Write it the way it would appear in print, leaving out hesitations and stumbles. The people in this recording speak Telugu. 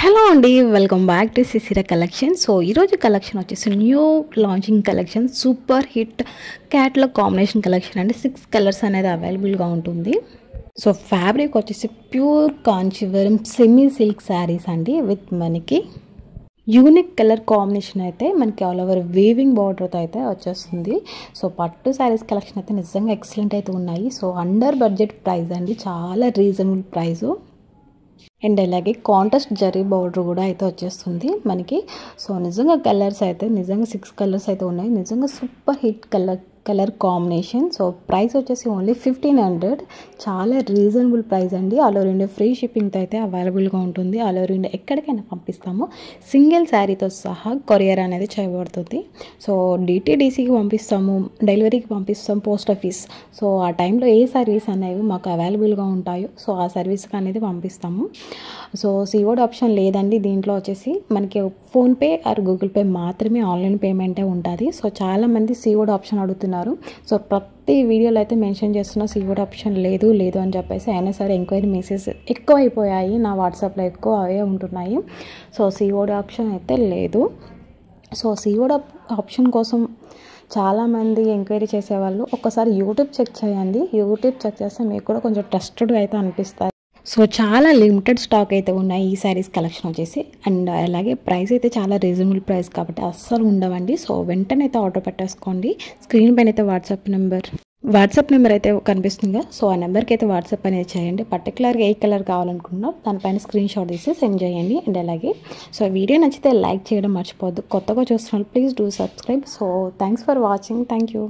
హలో అండి, welcome back to సిసిరా collection. So ఈరోజు కలెక్షన్ వచ్చేసి new launching collection, super hit catalogue combination collection అండి. 6 కలర్స్ అనేది అవైలబుల్గా ఉంటుంది. సో ఫ్యాబ్రిక్ వచ్చేసి pure Kanjeevaram semi silk saris అండి. విత్ మనకి యూనిక్ కలర్ కాంబినేషన్ అయితే మనకి ఆల్ ఓవర్ వీవింగ్ బార్డర్తో అయితే వచ్చేస్తుంది. సో పట్టు శారీస్ కలెక్షన్ అయితే నిజంగా ఎక్సలెంట్ అయితే ఉన్నాయి. సో అండర్ బడ్జెట్ ప్రైస్ అండి, చాలా రీజనబుల్ ప్రైసు. అండ్ అలాగే కాంట్రాస్ట్ జరీ బార్డర్ కూడా అయితే వచ్చేస్తుంది మనకి. సో నిజంగా కలర్స్ అయితే నిజంగా 6 కలర్స్ అయితే ఉన్నాయి. నిజంగా super hit colour combination. So price వచ్చేసి ఓన్లీ 1500. చాలా రీజనబుల్ ప్రైస్ అండి. ఆల్ ఓవర్ ఇండియా ఫ్రీ షిప్పింగ్తో అయితే అవైలబుల్గా ఉంటుంది. ఆల్ ఓవర్ ఇండియా ఎక్కడికైనా పంపిస్తాము. సింగిల్ శారీతో సహా కొరియర్ అనేది చేయబడుతుంది. సో డిటీడీసీకి పంపిస్తాము, డెలివరీకి పంపిస్తాం, పోస్ట్ ఆఫీస్. సో ఆ టైంలో ఏ సర్వీస్ అనేవి మాకు అవైలబుల్గా ఉంటాయో సో ఆ సర్వీస్కి అనేది పంపిస్తాము. సో సీఓడి ఆప్షన్ లేదండి దీంట్లో. వచ్చేసి మనకి ఫోన్పే ఆర్ గూగుల్ పే మాత్రమే ఆన్లైన్ పేమెంటే ఉంటుంది. సో చాలామంది సీఓడి ఆప్షన్ అడుగుతున్నారు. సో ప్రతి వీడియోలో అయితే మెన్షన్ చేస్తున్న సీఓడి ఆప్షన్ లేదు అని చెప్పేసి. అయినా సరే ఎంక్వైరీ మెసేజ్ ఎక్కువ అయిపోయాయి, నా వాట్సాప్లో ఎక్కువ అవే ఉంటున్నాయి. సో సీఓడి ఆప్షన్ అయితే లేదు. సో సీఓడి ఆప్షన్ కోసం చాలామంది ఎంక్వైరీ చేసేవాళ్ళు ఒక్కసారి యూట్యూబ్ చెక్ చేయండి. యూట్యూబ్ చెక్ చేస్తే మీకు కూడా కొంచెం ట్రస్టెడ్గా అయితే అనిపిస్తాయి. సో చాలా లిమిటెడ్ స్టాక్ అయితే ఉన్నాయి ఈ శారీస్ కలెక్షన్ వచ్చేసి. అండ్ అలాగే ప్రైస్ అయితే చాలా రీజనబుల్ ప్రైస్ కాబట్టి అస్సలు ఉండవండి. సో వెంటనే అయితే ఆర్డర్ పెట్టేసుకోండి. స్క్రీన్ పైన అయితే వాట్సాప్ నెంబర్ అయితే కనిపిస్తుంది. సో ఆ నెంబర్కి అయితే వాట్సాప్ అనేది చేయండి. పర్టికులర్గా ఏ కలర్ కావాలనుకున్నా దానిపైన స్క్రీన్ షాట్ తీసి సెండ్ చేయండి. అండ్ అలాగే సో వీడియో నచ్చితే లైక్ చేయడం మర్చిపోవద్దు. కొత్తగా చూస్తున్నారు please do subscribe. So thanks for watching. Thank you.